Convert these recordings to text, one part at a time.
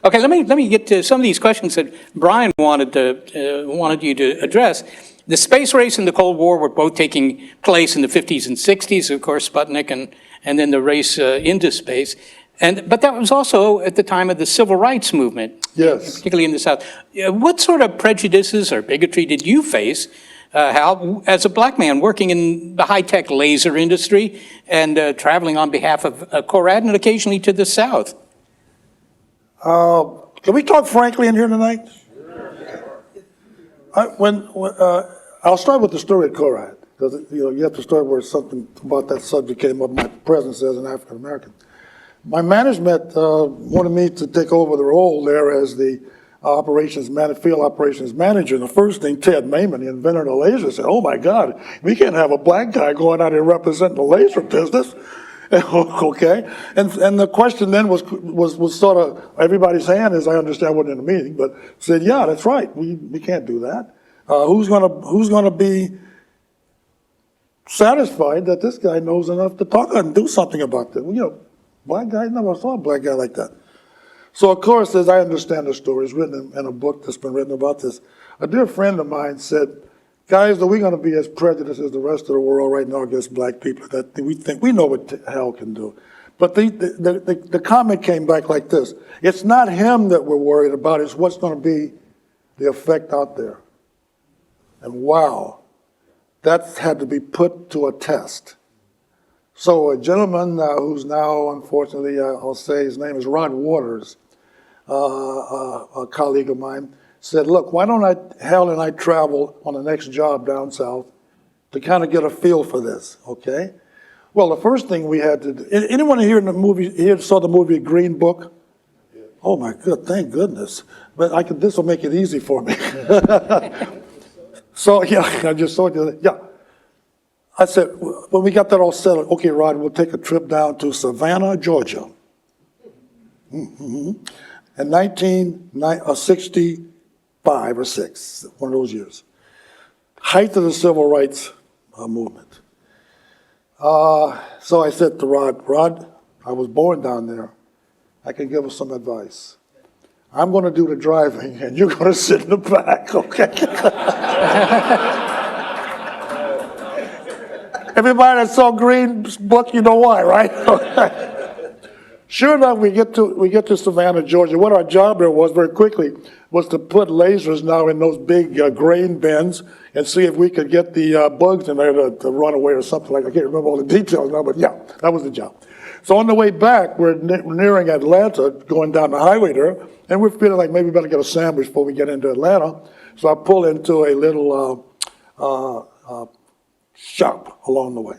Okay, let me get to some of these questions that Brian wanted you to address. The space race and the Cold War were both taking place in the 50s and 60s, of course, Sputnik and then the race into space. But that was also at the time of the civil rights movement, yes, particularly in the South. What sort of prejudices or bigotry did you face, Hal, as a black man working in the high-tech laser industry and traveling on behalf of CORAD and occasionally to the South? Can we talk frankly in here tonight? I'll start with the story at CORAD, because you have to start where something about that subject came up, my presence as an African American. My management wanted me to take over the role there as the field operations manager. And the first thing, Ted Mayman, the inventor of the laser, said, "Oh my God, we can't have a black guy going out here representing the laser business." Okay, and the question then was sort of everybody's hand, as I understand, wasn't in the meeting, but said, "Yeah, that's right. We can't do that. Who's gonna be satisfied that this guy knows enough to talk and do something about this? Black guy, never saw a black guy like that." So of course, as I understand the story, it's written in a book that's been written about this. A dear friend of mine said, "Guys, are we going to be as prejudiced as the rest of the world right now against black people that we think we know what hell can do?" But the comment came back like this: "It's not him that we're worried about, it's what's going to be the effect out there." And wow, that had to be put to a test. So a gentleman who's now, unfortunately, I'll say his name is Rod Waters, a colleague of mine, said, "Look, why don't Hal and I travel on the next job down south to kind of get a feel for this, okay?" Well, the first thing we had to do, anyone here in the movie, here saw the movie Greenbook? Yeah. Oh my God, thank goodness. But this will make it easy for me. So yeah, I just saw it. Yeah. I said, when we got that all settled, "Okay, Rod, we'll take a trip down to Savannah, Georgia." Mm-hmm. In 1965 or 6, one of those years. Height of the civil rights movement. So I said to Rod, I was born down there. I can give us some advice. I'm going to do the driving, and you're going to sit in the back, okay? Everybody that saw Greenbook, you know why, right? Sure enough, we get to Savannah, Georgia. What our job there was, very quickly, was to put lasers now in those big grain bins and see if we could get the bugs in there to run away or something like that. I can't remember all the details now, but yeah, that was the job. So on the way back, we're nearing Atlanta, going down the highway there, and we're feeling like maybe we better get a sandwich before we get into Atlanta. So I pull into a little shop along the way.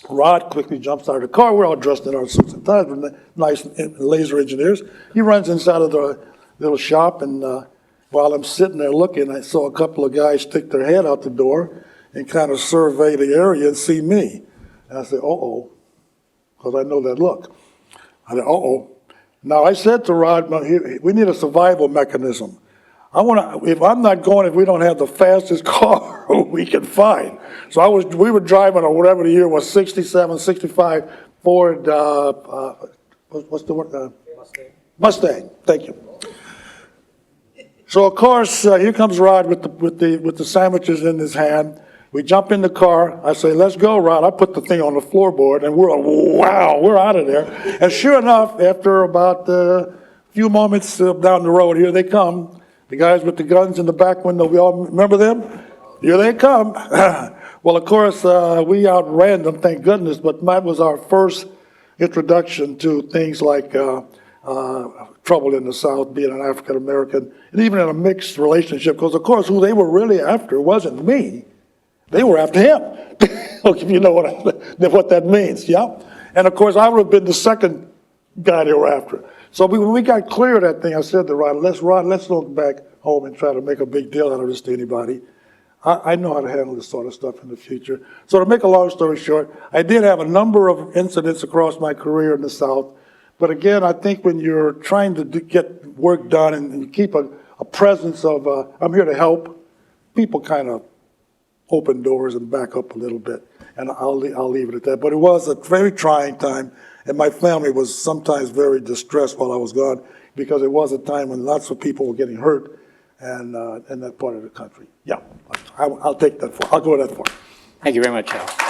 Rod quickly jumps out of the car. We're all dressed in our suits and ties. We're nice laser engineers. He runs inside of the little shop, and while I'm sitting there looking, I saw a couple of guys stick their head out the door and kind of survey the area and see me. And I said, "Uh-oh," because I know that look. I said, "Uh-oh." Now I said to Rod, "We need a survival mechanism. If I'm not going, if we don't have the fastest car we can find." So we were driving, or whatever the year was, 67, 65 Ford, what's the word? Mustang, thank you. So of course, here comes Rod with the sandwiches in his hand. We jump in the car. I say, "Let's go, Rod." I put the thing on the floorboard, and we're out of there. And sure enough, after about a few moments down the road, here they come. The guys with the guns in the back window, we all remember them? Here they come. Well, of course, we outran them, thank goodness, but that was our first introduction to things like trouble in the South, being an African American, and even in a mixed relationship, because of course who they were really after wasn't me. They were after him. If you know what that means, yeah? And of course, I would have been the second guy they were after. So when we got clear of that thing, I said to Rod, let's look back home and try to make a big deal out of this to anybody. I know how to handle this sort of stuff in the future. So to make a long story short, I did have a number of incidents across my career in the South. But again, I think when you're trying to get work done and you keep a presence of, I'm here to help, people kind of open doors and back up a little bit. And I'll leave it at that. But it was a very trying time, and my family was sometimes very distressed while I was gone, because it was a time when lots of people were getting hurt and in that part of the country. Yeah, I'll take that for, I'll go that far. Thank you very much, Hal.